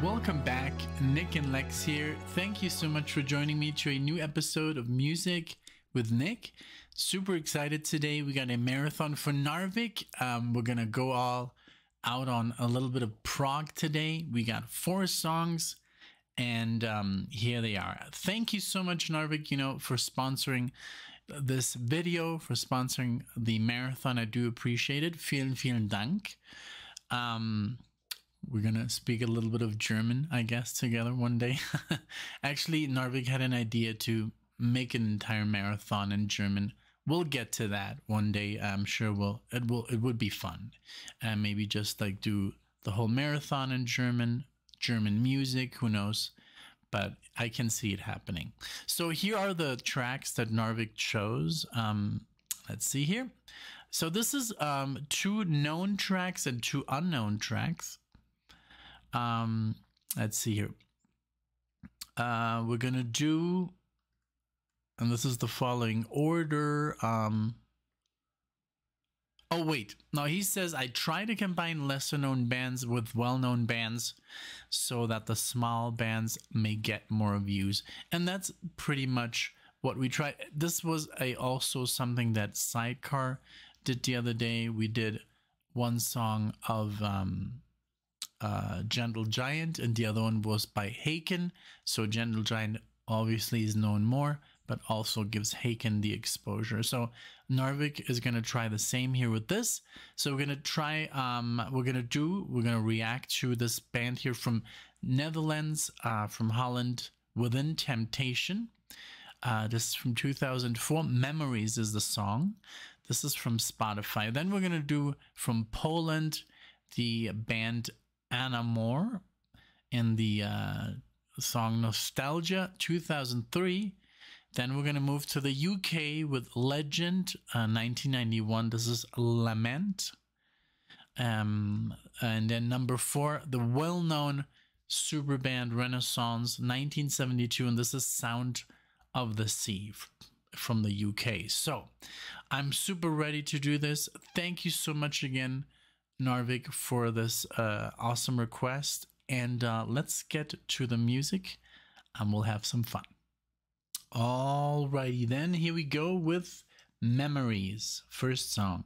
Welcome back, Nick and Lex here. Thank you so much for joining me to a new episode of Music with Nick. Super excited today. We got a marathon for NARVIK. We're gonna go all out on a little bit of prog today. We got 4 songs, and here they are. Thank you so much, NARVIK, for sponsoring this video, for sponsoring the marathon. I do appreciate it. Vielen Dank. We're gonna speak a little bit of German, I guess, together one day. Actually, NARVIK had an idea to make an entire marathon in German. We'll get to that one day. I'm sure it would be fun. And maybe just like do the whole marathon in German music, who knows? But I can see it happening. So here are the tracks that NARVIK chose. Let's see here. So this is 2 known tracks and 2 unknown tracks. Let's see here. We're gonna do, and this is the following order. Oh wait, no, he says I try to combine lesser known bands with well-known bands so that the small bands may get more views, and that's pretty much what we try. This was also something that Sidecar did the other day. We did one song of Gentle Giant, and the other one was by Haken. So Gentle Giant obviously is known more, but also gives Haken the exposure. So NARVIK is going to try the same here with this. So we're going to try, we're going to react to this band here from Netherlands, from Holland, Within Temptation. This is from 2004. Memories is the song. This is from Spotify. Then we're going to do from Poland, the band Anamor, in the song Nostalgia, 2003. Then we're going to move to the UK with Legend, 1991. This is Lament. And then number 4, the well-known super band Renaissance, 1972. And this is Sound of the Sea from the UK. So I'm super ready to do this. Thank you so much again, NARVIK, for this awesome request, and let's get to the music and we'll have some fun. Alrighty then, here we go with Memories, first song.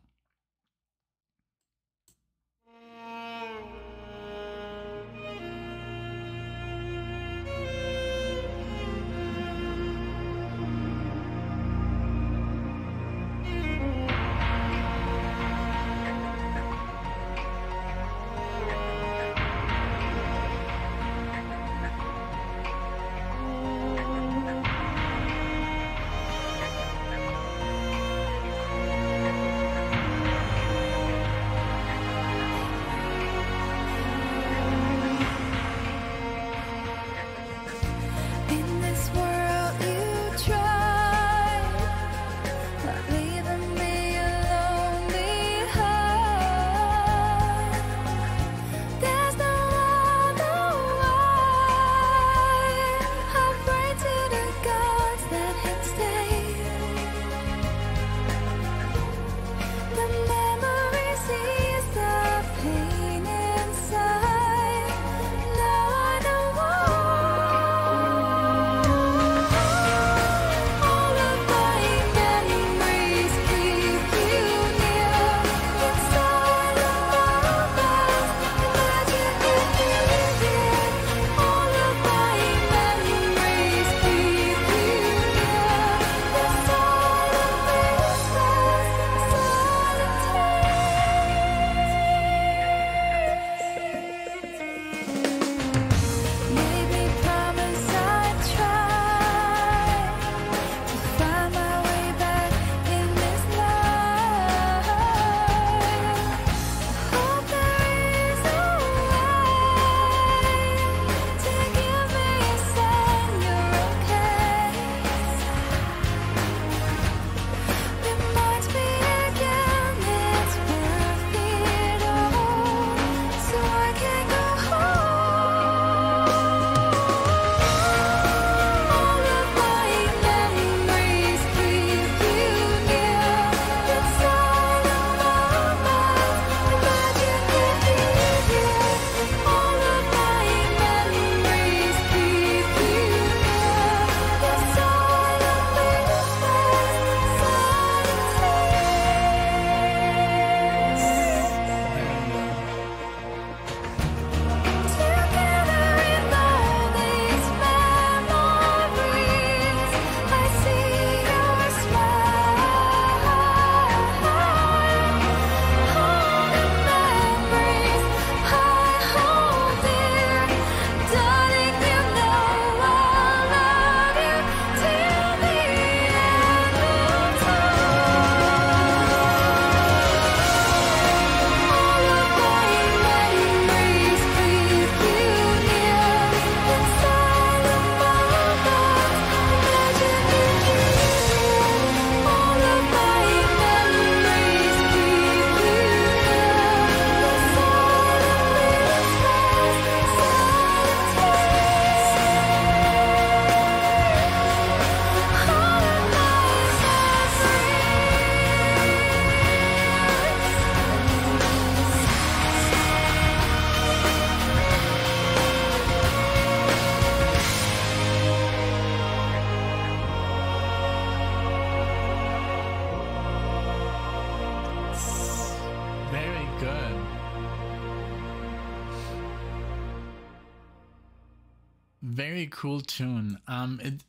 very cool tune.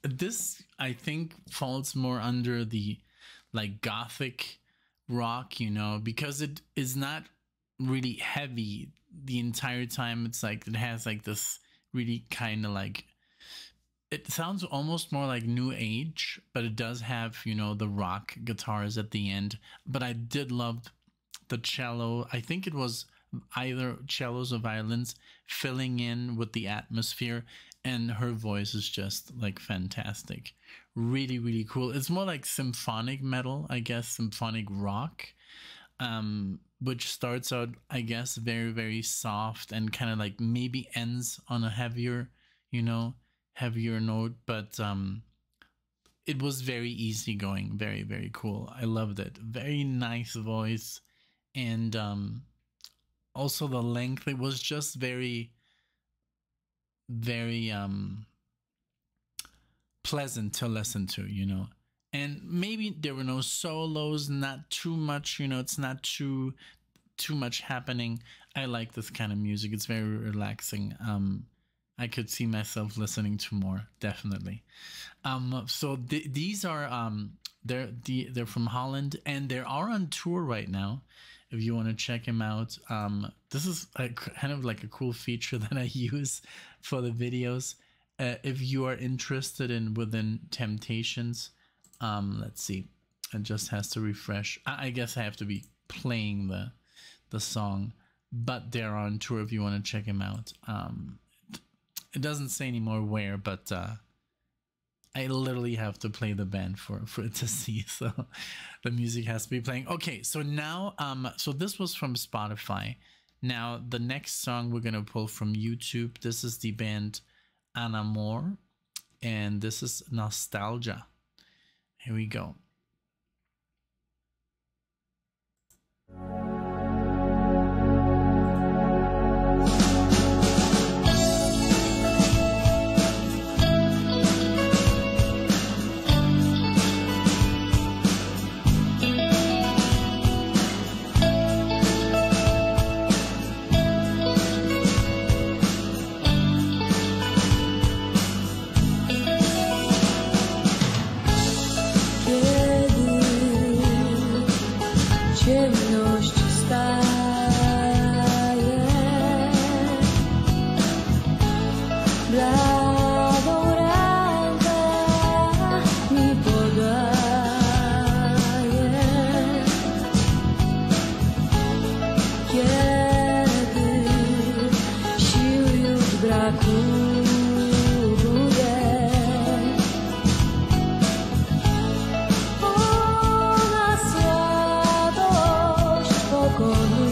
This I think falls more under the like gothic rock, you know, because it is not really heavy the entire time. It's like it has like this really kind of like, it sounds almost more like new age, but it does have, you know, the rock guitars at the end. But I did love the cello. I think it was either cellos or violins filling in with the atmosphere, and her voice is just like fantastic. Really, really cool. It's more like symphonic metal, I guess, symphonic rock, which starts out, I guess, very, very soft and kind of like maybe ends on a heavier, you know, heavier note, but it was very easygoing, very, very cool. I loved it. Very nice voice, and also the length, it was just very, very pleasant to listen to, you know. And maybe there were no solos, not too much, you know, it's not too much happening. I like this kind of music. It's very relaxing. I could see myself listening to more, definitely. So these are they're from Holland, and they are on tour right now. If you want to check him out, this is kind of like a cool feature that I use for the videos. If you are interested in Within Temptations, let's see, it just has to refresh. I guess I have to be playing the song, but they're on tour if you want to check him out. It doesn't say anymore where, but I literally have to play the band for it to see, so the music has to be playing. Okay, so now, so this was from Spotify. Now, the next song we're gonna pull from YouTube. This is the band Anamor, and this is Nostalgia. Here we go. Con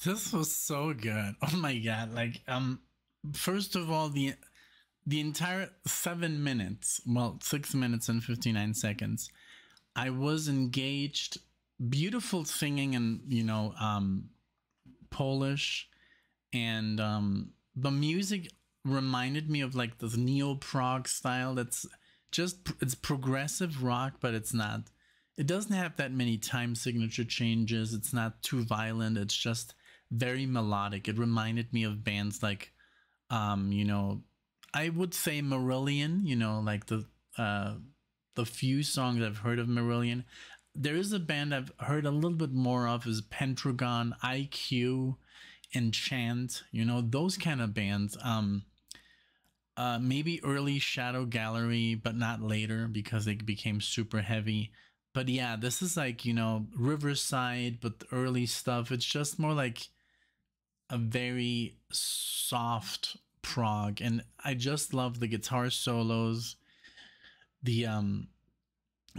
This was so good. Oh my god! Like, first of all, the entire 7 minutes, well, 6 minutes and 59 seconds, I was engaged. Beautiful singing and Polish, and the music reminded me of like the neo prog style. That's just it's progressive rock, but it's not. It doesn't have that many time signature changes. It's not too violent. It's just very melodic. It reminded me of bands like, I would say Marillion. Like the few songs I've heard of Marillion. There is a band I've heard a little bit more of is Pentagon, IQ, Enchant. Those kind of bands. Maybe early Shadow Gallery, but not later because they became super heavy. But yeah, this is like, Riverside, but the early stuff, it's just more like a very soft prog. And I just love the guitar solos, the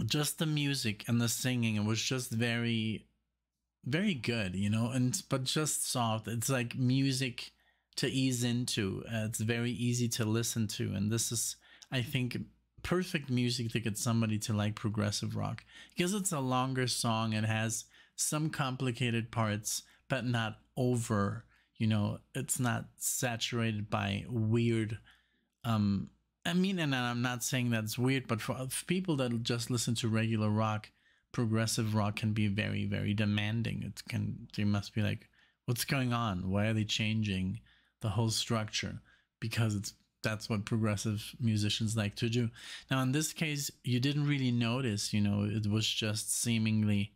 just the music and the singing. It was just very, very good, and but just soft. It's like music to ease into. It's very easy to listen to, and this is, I think, perfect music to get somebody to like progressive rock because it's a longer song. It has some complicated parts, but not over. It's not saturated by weird. I mean, and I'm not saying that's weird, but for people that just listen to regular rock, progressive rock can be very, very demanding. They must be like, what's going on? Why are they changing the whole structure? Because that's what progressive musicians like to do. Now, in this case, you didn't really notice, it was just seemingly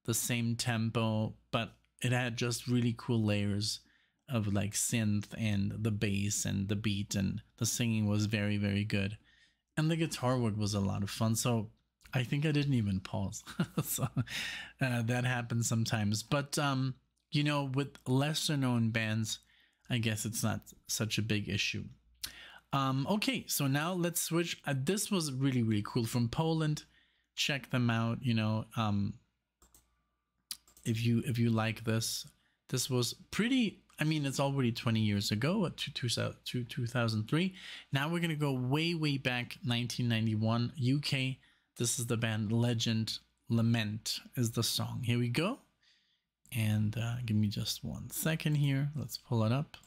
the same tempo, but it had just really cool layers of like synth and the bass and the beat, and the singing was very, very good. And the guitar work was a lot of fun. So I think I didn't even pause. So that happens sometimes. But, with lesser known bands, I guess it's not such a big issue. Okay, so now let's switch. This was really, really cool from Poland. Check them out. If you like this was pretty. I mean, it's already 20 years ago, to 2003. Now we're gonna go way, way back, 1991, UK. This is the band Legend. Lament is the song. Here we go. And give me just 1 second here. Let's pull it up.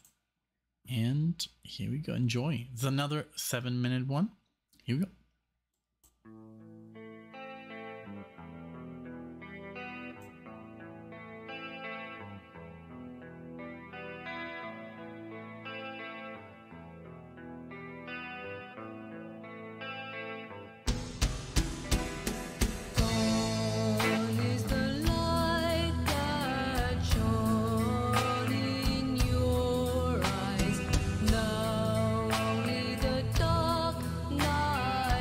And here we go. Enjoy. It's another 7-minute one. Here we go. Now only the dark night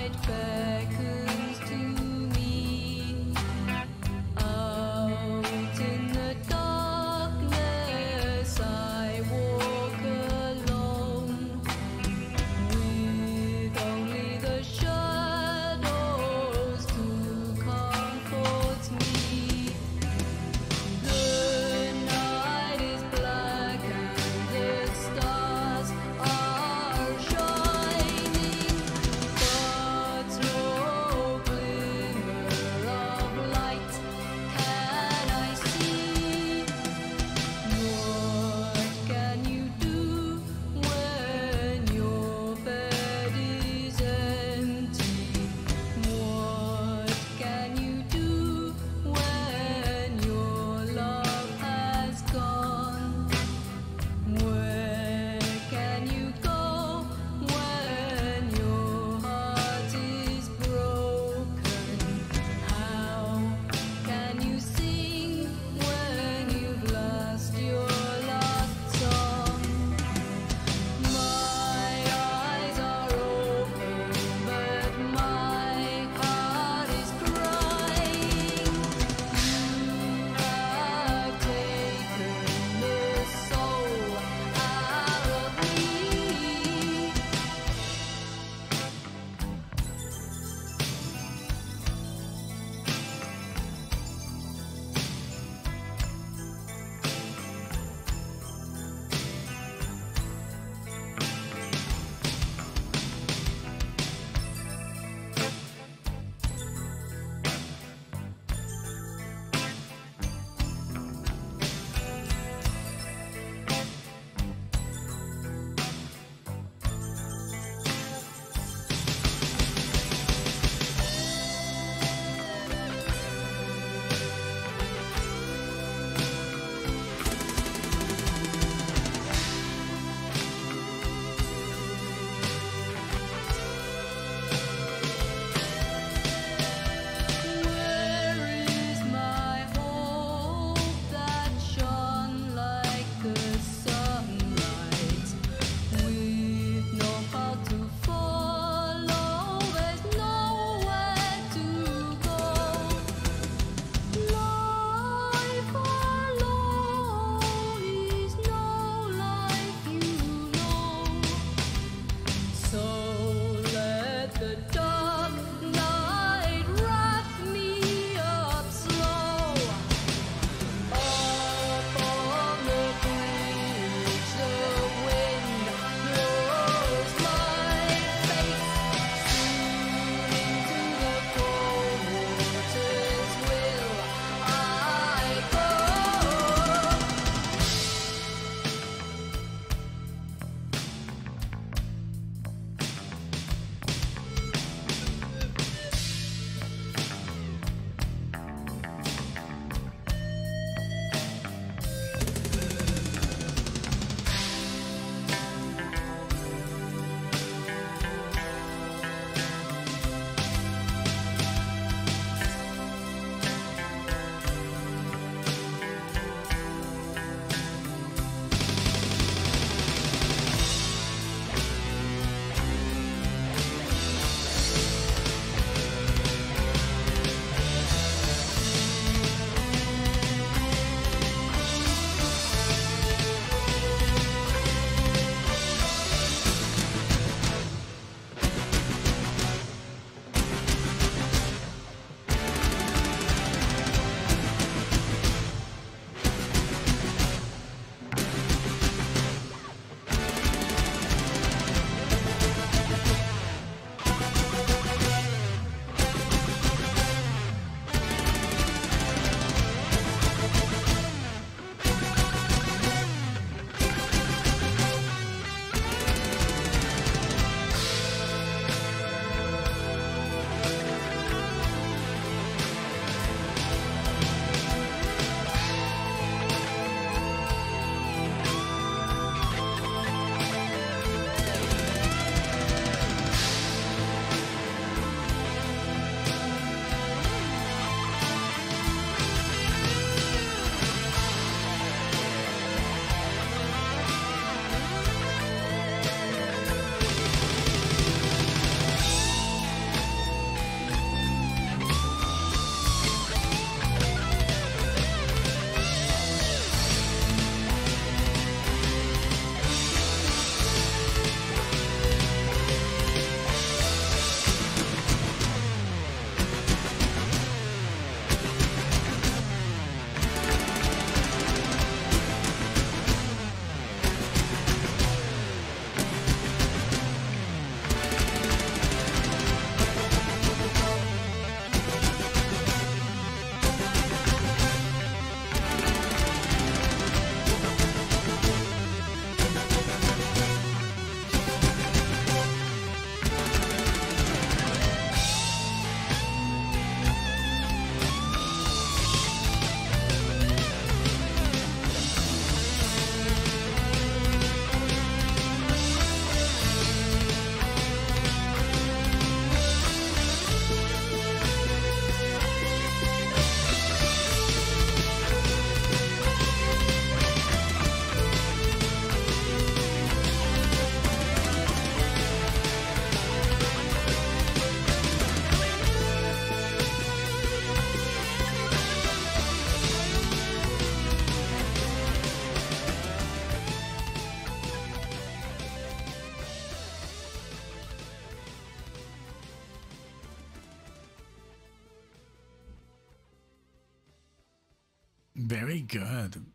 Very good.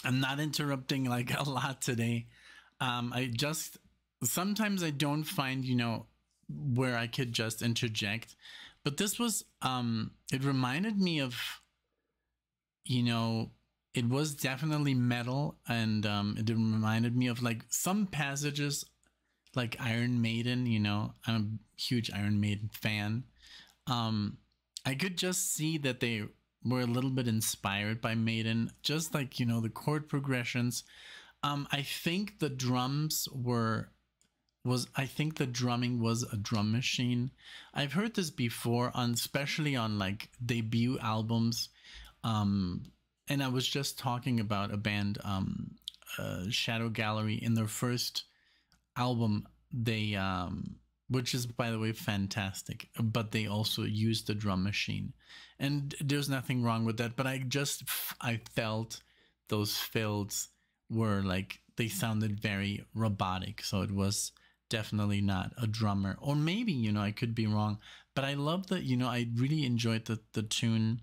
I'm not interrupting like a lot today. I just sometimes I don't find, you know, where I could just interject. But this was it reminded me of, you know, it was definitely metal, and it reminded me of like some passages like Iron Maiden, you know. I'm a huge Iron Maiden fan. I could just see that they were a little bit inspired by Maiden, just like, you know, the chord progressions. I think the drums I think the drumming was a drum machine. I've heard this before on, especially on like debut albums. And I was just talking about a band, Shadow Gallery, in their first album. They which is, by the way, fantastic, but they also used the drum machine, and there's nothing wrong with that. But I felt those fills were like, they sounded very robotic, so it was definitely not a drummer. Or maybe, you know, I could be wrong, but I love that, you know, I really enjoyed the tune,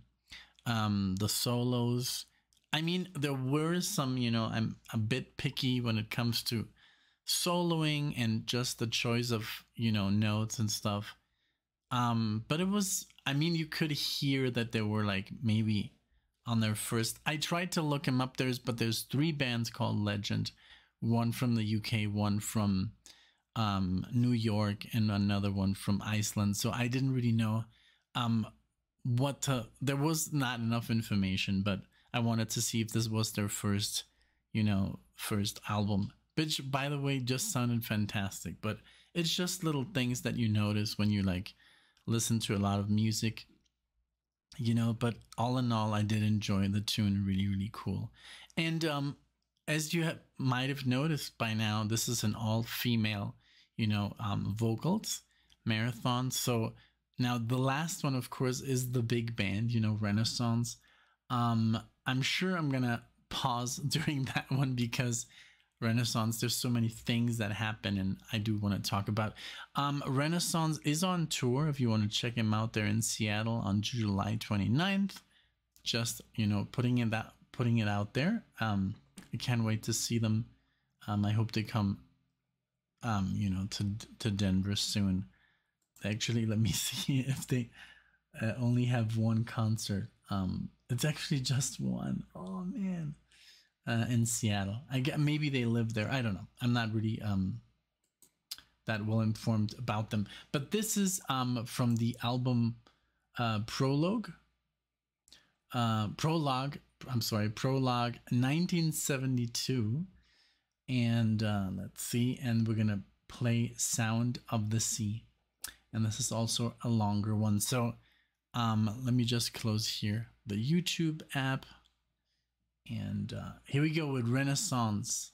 the solos. I mean, there were some, you know, I'm a bit picky when it comes to soloing and just the choice of, you know, notes and stuff. But it was, I mean, you could hear that they were like maybe on their first. I tried to look them up. There's 3 bands called Legend, one from the UK, one from New York, and another one from Iceland. So I didn't really know there was not enough information, but I wanted to see if this was their first, you know, first album, which, by the way, just sounded fantastic. But it's just little things that you notice when you like listen to a lot of music, you know. But all in all, I did enjoy the tune. Really, really cool. And as you might have noticed by now, this is an all-female, you know, vocals marathon. So now the last one, of course, is the big band, you know, Renaissance. I'm sure I'm gonna pause during that one because Renaissance, there's so many things that happen, and I do want to talk about. Renaissance is on tour. If you want to check him out, they're in Seattle on July 29th. Just, you know, putting it out there. I can't wait to see them. I hope they come, you know, to Denver soon. Actually, let me see if they only have one concert. It's actually just one. Oh man. In Seattle. I get, maybe they live there. I don't know. I'm not really that well informed about them. But this is from the album Prologue. Prologue 1972. And let's see. And we're gonna play Sound of the Sea. And this is also a longer one. So let me just close here the YouTube app. And here we go with Renaissance.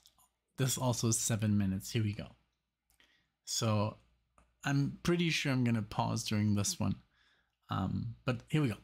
This also is 7 minutes. Here we go. So I'm pretty sure I'm going to pause during this one. But here we go.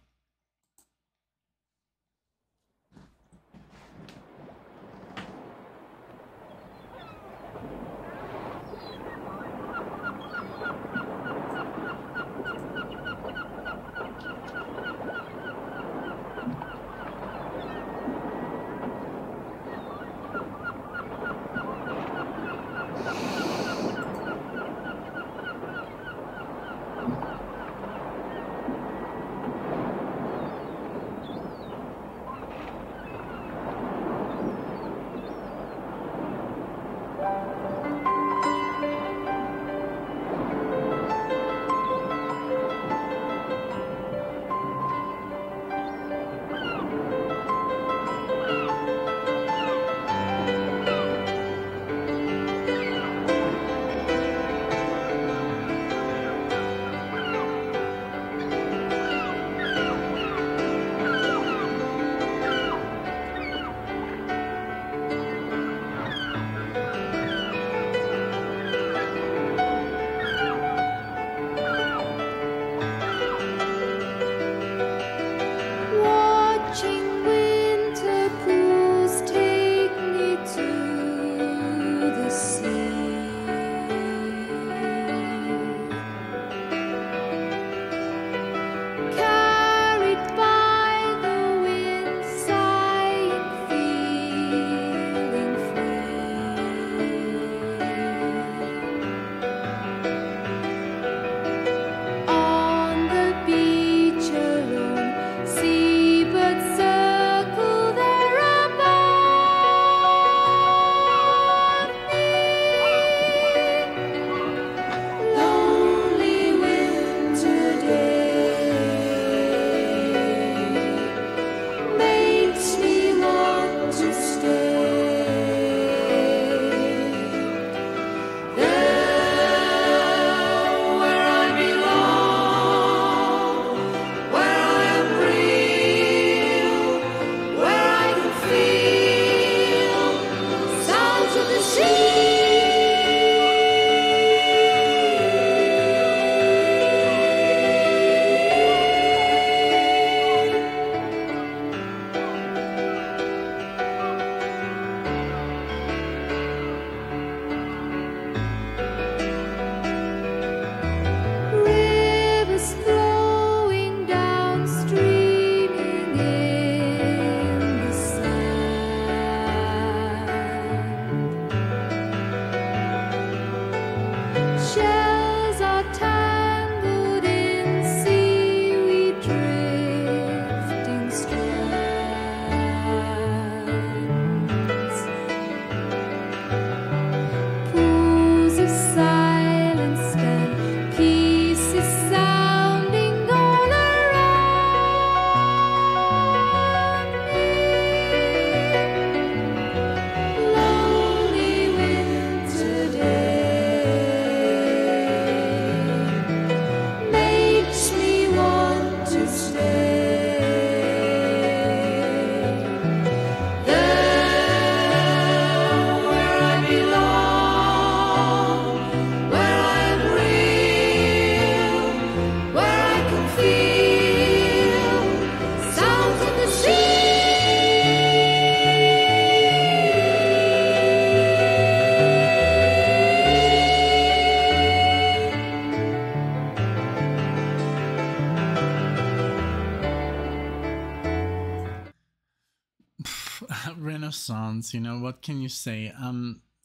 Renaissance, you know, what can you say?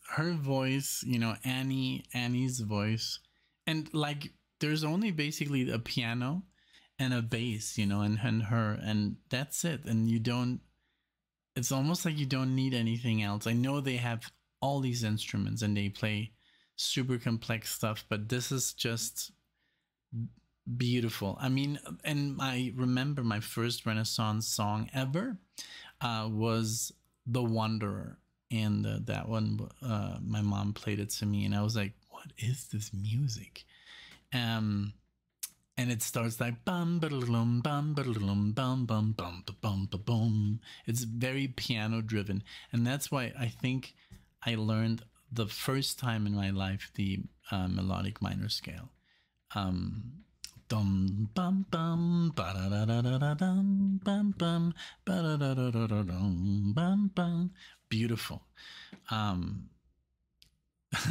Her voice, you know, Annie's voice, and like there's only basically a piano and a bass, you know, and her, and that's it. And you don't, it's almost like you don't need anything else. I know they have all these instruments and they play super complex stuff, but this is just beautiful. I mean, and I remember my first Renaissance song ever was The Wanderer. And that one, my mom played it to me, and I was like, "What is this music?" And it starts like bum bum bum bum bum bum bum bum bum. It's very piano driven, and that's why I think I learned the first time in my life the melodic minor scale. Dum bum bum ba da da da da da dum bum bum ba da da da da da dum bum bum. Beautiful,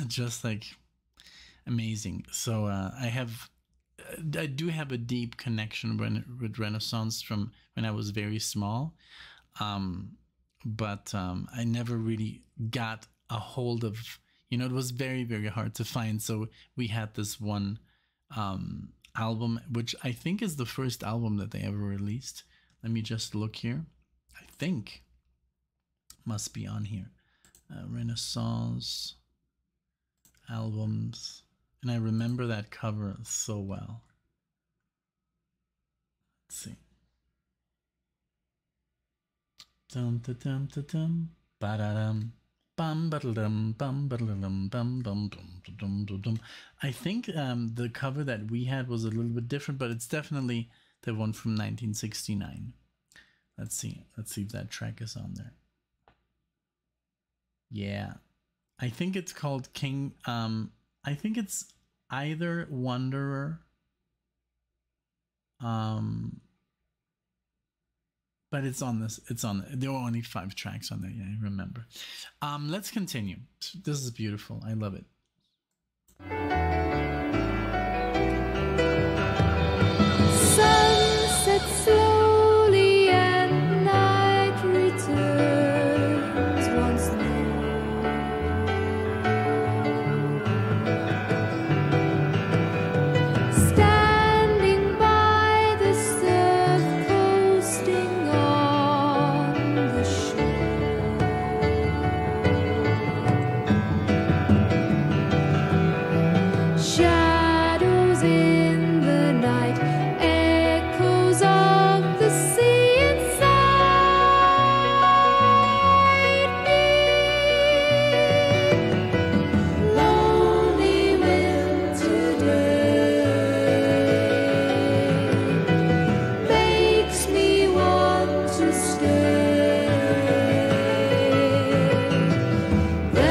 just like amazing. So I do have a deep connection with Renaissance from when I was very small, but I never really got a hold of, you know, it was very, very hard to find. So we had this one album, which I think is the first album that they ever released. Let me just look here. I think must be on here. Renaissance albums. And I remember that cover so well. Let's see. Dum da dum da dum ba da dum bum ba dum bum ba dum bum bum dum dum dum. I think the cover that we had was a little bit different, but it's definitely the one from 1969. Let's see. Let's see if that track is on there. Yeah, I think it's called King. I think it's either Wanderer, but it's on this. It's on. There were only 5 tracks on there. Yeah, I remember. Let's continue. This is beautiful. I love it. Sunset slowly and night returns once more. Standing by the surf, coasting on the shore. Shadows in the night, echoes of the sea inside me. Lonely winter day makes me want to stay there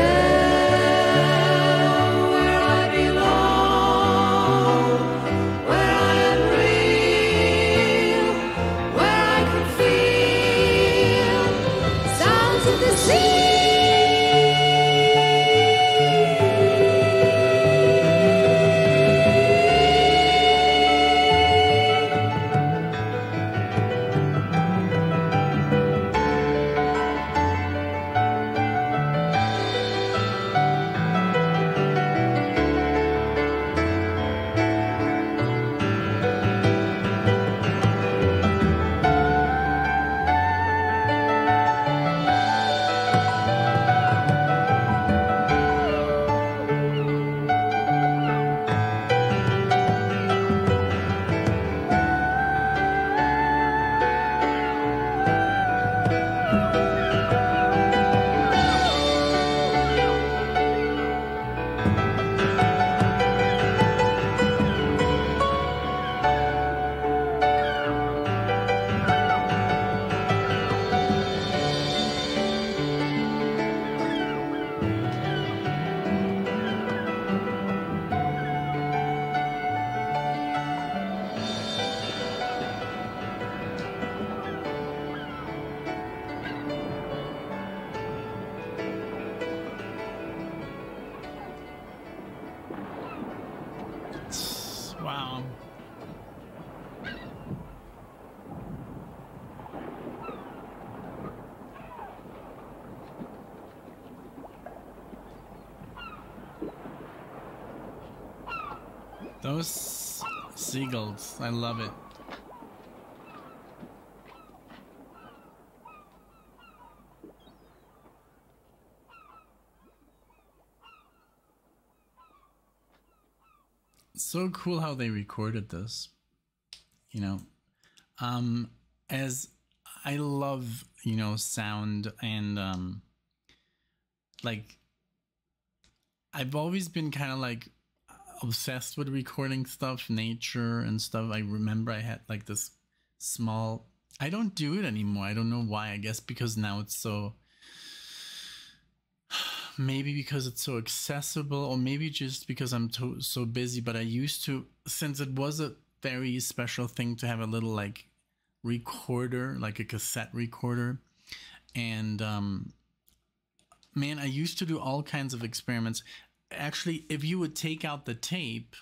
where I belong, where I am real, where I can feel sounds of the sea. Those seagulls, I love it. So cool how they recorded this, you know. As I love, you know, sound and like I've always been kind of like obsessed with recording stuff, nature and stuff. I remember I had like this small, I don't do it anymore. I don't know why. I guess because now it's so, maybe because it's so accessible, or maybe just because I'm so busy. But I used to, since it was a very special thing to have a little like recorder, like a cassette recorder. And man, I used to do all kinds of experiments. Actually, if you would take out the tape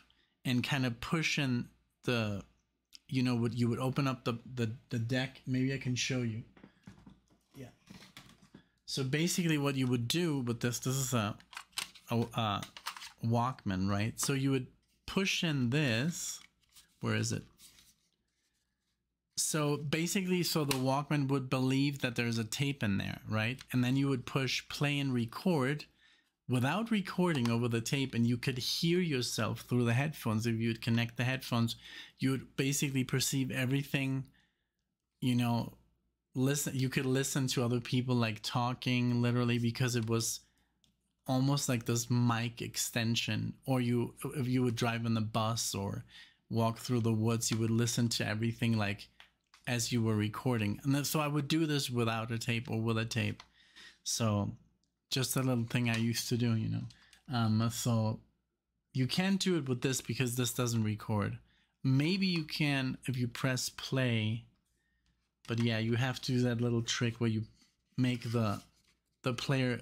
and kind of push in the, you know, you would open up the deck. Maybe I can show you. Yeah. So basically what you would do with this is a Walkman, right? So you would push in this, where is it? So basically, so the Walkman would believe that there's a tape in there, right? And then you would push play and record without recording over the tape, and you could hear yourself through the headphones. If you would connect the headphones, you would basically perceive everything, you know, you could listen to other people like talking literally, because it was almost like this mic extension. Or if you would drive in the bus or walk through the woods, you would listen to everything like as you were recording. And then, so I would do this without a tape or with a tape. So just a little thing I used to do, you know. So you can't do it with this because this doesn't record. Maybe you can if you press play, but yeah, you have to do that little trick where you make the player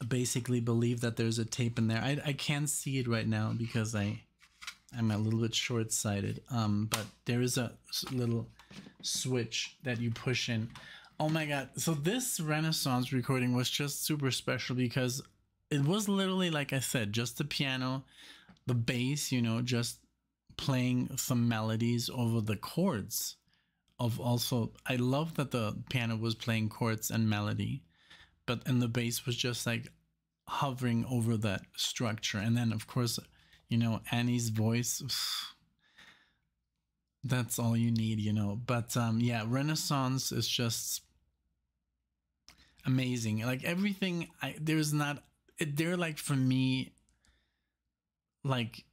basically believe that there's a tape in there. I can't see it right now because I'm a little bit short-sighted, but there is a little switch that you push in. Oh my god, so this Renaissance recording was just super special because it was literally, like I said, just the piano, the bass, you know, just playing some melodies over the chords of also, I love that the piano was playing chords and melody, but and the bass was just like hovering over that structure. And then of course, you know, Annie's voice, that's all you need, you know. But yeah, Renaissance is just amazing. Like everything, they're like, for me, like,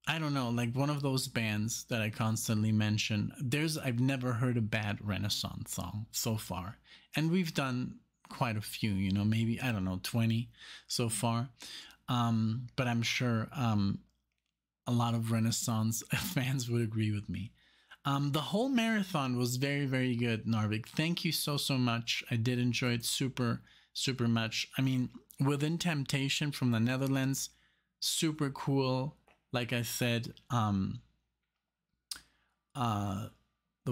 I don't know, like one of those bands that I constantly mention. I've never heard a bad Renaissance song so far. And we've done quite a few, you know, maybe, I don't know, 20 so far. But I'm sure a lot of Renaissance fans would agree with me. The whole marathon was very, very good, NARVIK. Thank you so much. I did enjoy it super, super much. I mean, Within Temptation from the Netherlands, super cool. Like I said, the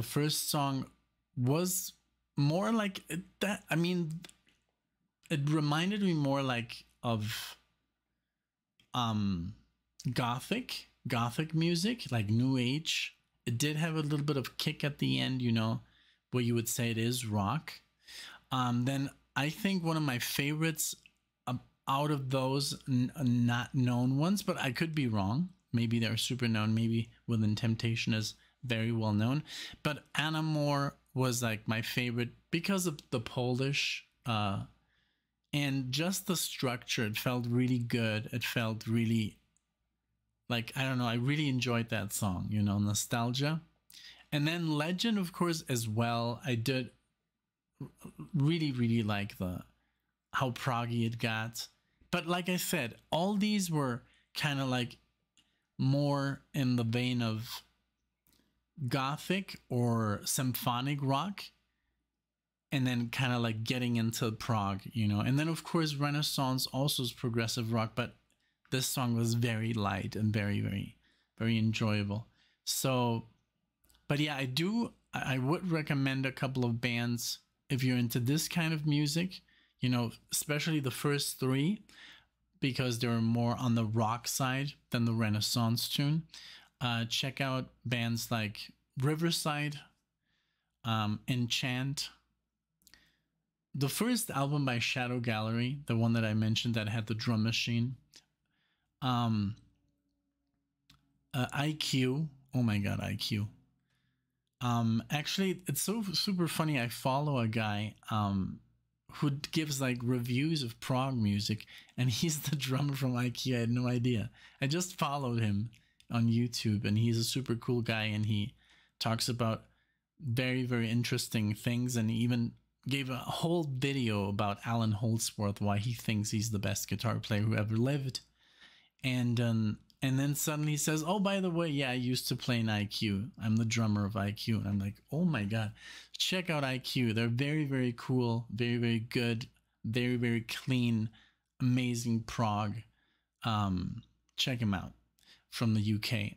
first song was more like that. I mean, it reminded me more like of gothic music, like new age. It did have a little bit of kick at the end, you know, where you would say it is rock. Then I think one of my favorites out of those not known ones, but I could be wrong, maybe they're super known, maybe Within Temptation is very well known, but Anamor was like my favorite because of the Polish and just the structure. It felt really good. It felt really, like, I don't know, I really enjoyed that song, you know, nostalgia. And then Legend, of course, as well. I did really like how proggy it got. But like I said, all these were kind of like more in the vein of gothic or symphonic rock, and then kind of like getting into prog, you know. And then of course Renaissance also is progressive rock, but this song was very light and very enjoyable. So, but yeah, I would recommend a couple of bands if you're into this kind of music, you know, especially the first three. because they're more on the rock side than the Renaissance tune. Check out bands like Riverside, Enchant. The first album by Shadow Gallery, the one that I mentioned that had the drum machine. IQ. Oh my god, IQ. Actually, it's so super funny. I follow a guy who gives like reviews of prog music, and he's the drummer from IQ. I had no idea. I just followed him on YouTube, and he's a super cool guy, and he talks about very, very interesting things, and he even gave a whole video about Alan Holdsworth, why he thinks he's the best guitar player who ever lived. And then suddenly he says, oh, by the way, yeah, I used to play in IQ. I'm the drummer of IQ. And I'm like, oh my God, check out IQ. They're very, very cool, very, very good, very, very clean, amazing prog. Check them out from the UK.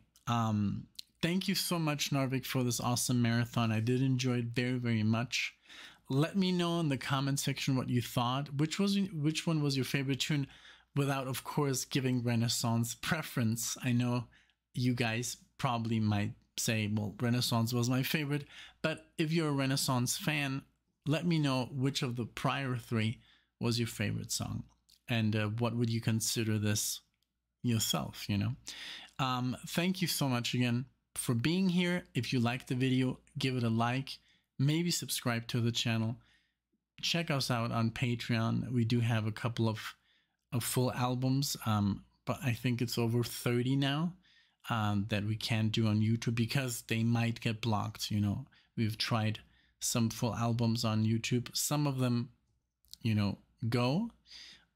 Thank you so much, NARVIK, for this awesome marathon. I did enjoy it very, very much. Let me know in the comment section what you thought. Which one was your favorite tune? Without, of course, giving Renaissance preference. I know you guys probably might say, well, Renaissance was my favorite. But if you're a Renaissance fan, let me know which of the prior three was your favorite song. And what would you consider this yourself, you know? Thank you so much again for being here. If you liked the video, give it a like. Maybe subscribe to the channel. Check us out on Patreon. We do have a couple of full albums, but I think it's over 30 now that we can't do on YouTube because they might get blocked. You know, we've tried some full albums on YouTube. Some of them, you know, go,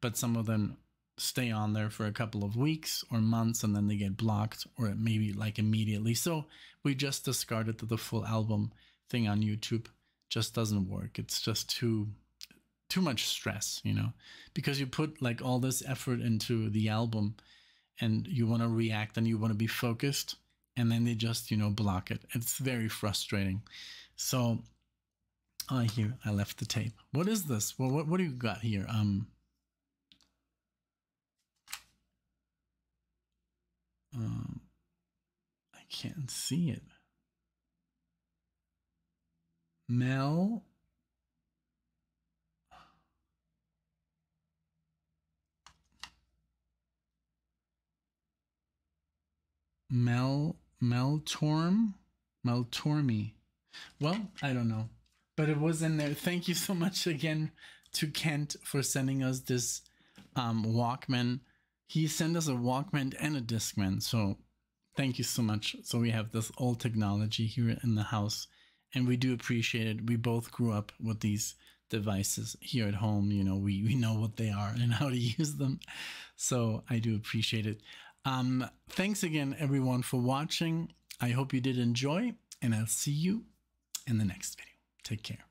but some of them stay on there for a couple of weeks or months and then they get blocked, or maybe like immediately. So we just discarded the full album thing on YouTube. Just doesn't work. It's just too much stress, you know, because you put like all this effort into the album and you want to react and you want to be focused, and then they just, you know, block it. It's very frustrating. So here I left the tape. What is this? Well, what do you got here? I can't see it. Meltormy. Well, I don't know, but it was in there. Thank you so much again to Kent for sending us this Walkman. He sent us a Walkman and a Discman, so thank you so much. So we have this old technology here in the house, and we do appreciate it. We both grew up with these devices here at home. You know, we know what they are and how to use them, so I do appreciate it. Thanks again, everyone, for watching. I hope you did enjoy, and I'll see you in the next video. Take care.